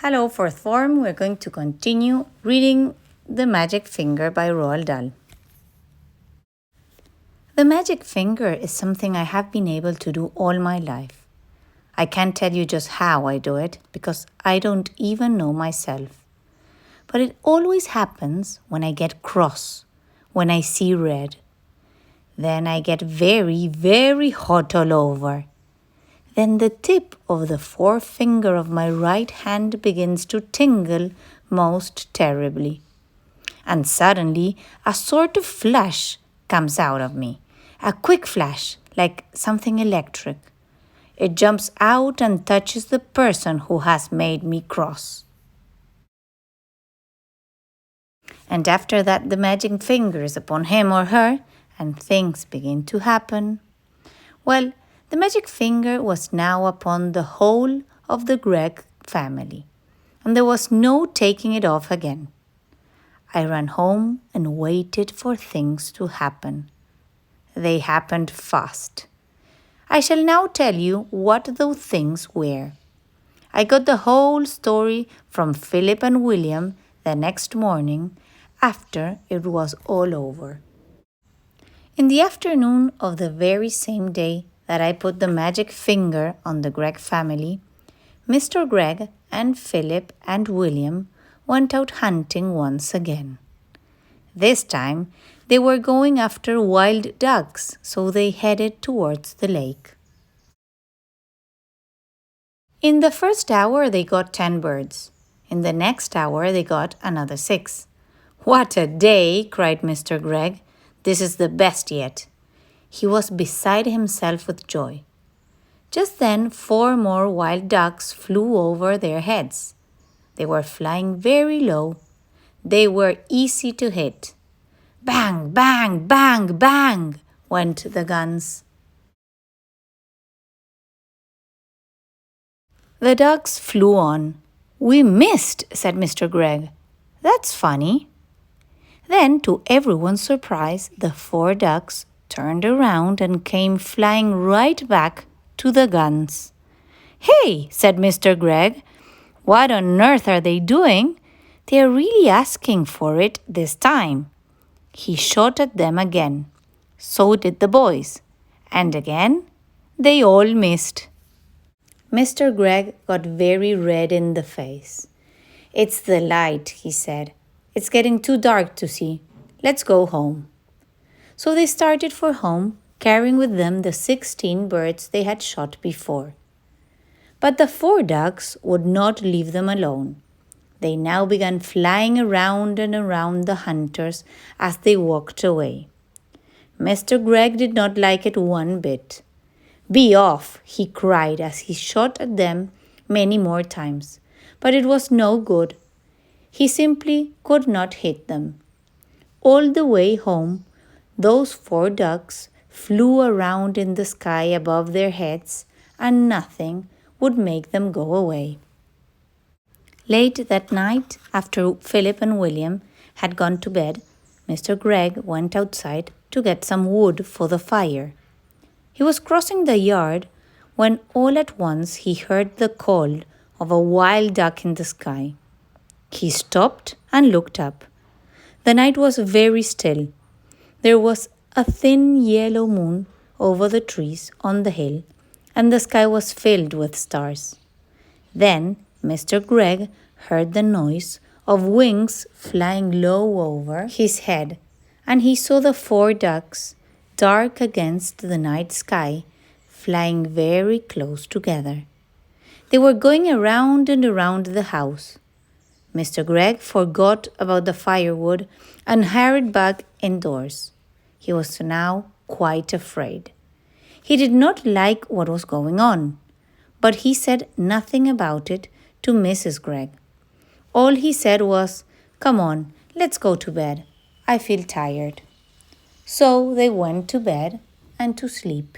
Hello, fourth form. We're going to continue reading The Magic Finger by Roald Dahl. The magic finger is something I have been able to do all my life. I can't tell you just how I do it because I don't even know myself. But it always happens when I get cross, when I see red. Then I get very, very hot all over. Then the tip of the forefinger of my right hand begins to tingle most terribly. And suddenly a sort of flash comes out of me. A quick flash, like something electric. It jumps out and touches the person who has made me cross. And after that the magic finger is upon him or her, and things begin to happen. Well, the magic finger was now upon the whole of the Gregg family, and there was no taking it off again. I ran home and waited for things to happen. They happened fast. I shall now tell you what those things were. I got the whole story from Philip and William the next morning after it was all over. In the afternoon of the very same day that I put the magic finger on the Gregg family, Mr. Gregg and Philip and William went out hunting once again. This time they were going after wild ducks, so they headed towards the lake. In the first hour they got 10 birds. In the next hour they got another 6. "What a day!" cried Mr. Gregg. "This is the best yet." He was beside himself with joy. Just then 4 more wild ducks flew over their heads. They were flying very low. They were easy to hit. Bang, bang, bang, bang went the guns. The ducks flew on. "We missed," said Mr. Gregg. "That's funny." Then, to everyone's surprise, the 4 ducks turned around and came flying right back to the guns. "Hey," said Mr. Gregg, "what on earth are they doing? They are really asking for it this time." He shot at them again. So did the boys. And again, they all missed. Mr. Gregg got very red in the face. "It's the light," he said. "It's getting too dark to see. Let's go home." So they started for home, carrying with them the 16 birds they had shot before. But the 4 ducks would not leave them alone. They now began flying around and around the hunters as they walked away. Mr. Gregg did not like it one bit. "Be off," he cried as he shot at them many more times. But it was no good. He simply could not hit them. All the way home, those 4 ducks flew around in the sky above their heads, and nothing would make them go away. Late that night, after Philip and William had gone to bed, Mr. Gregg went outside to get some wood for the fire. He was crossing the yard when all at once he heard the call of a wild duck in the sky. He stopped and looked up. The night was very still. There was a thin yellow moon over the trees on the hill, and the sky was filled with stars. Then Mr. Gregg heard the noise of wings flying low over his head, and he saw the 4 ducks, dark against the night sky, flying very close together. They were going around and around the house. Mr. Gregg forgot about the firewood and hurried back indoors. He was now quite afraid. He did not like what was going on, but he said nothing about it to Mrs. Gregg. All he said was, "Come on, let's go to bed. I feel tired." So they went to bed and to sleep.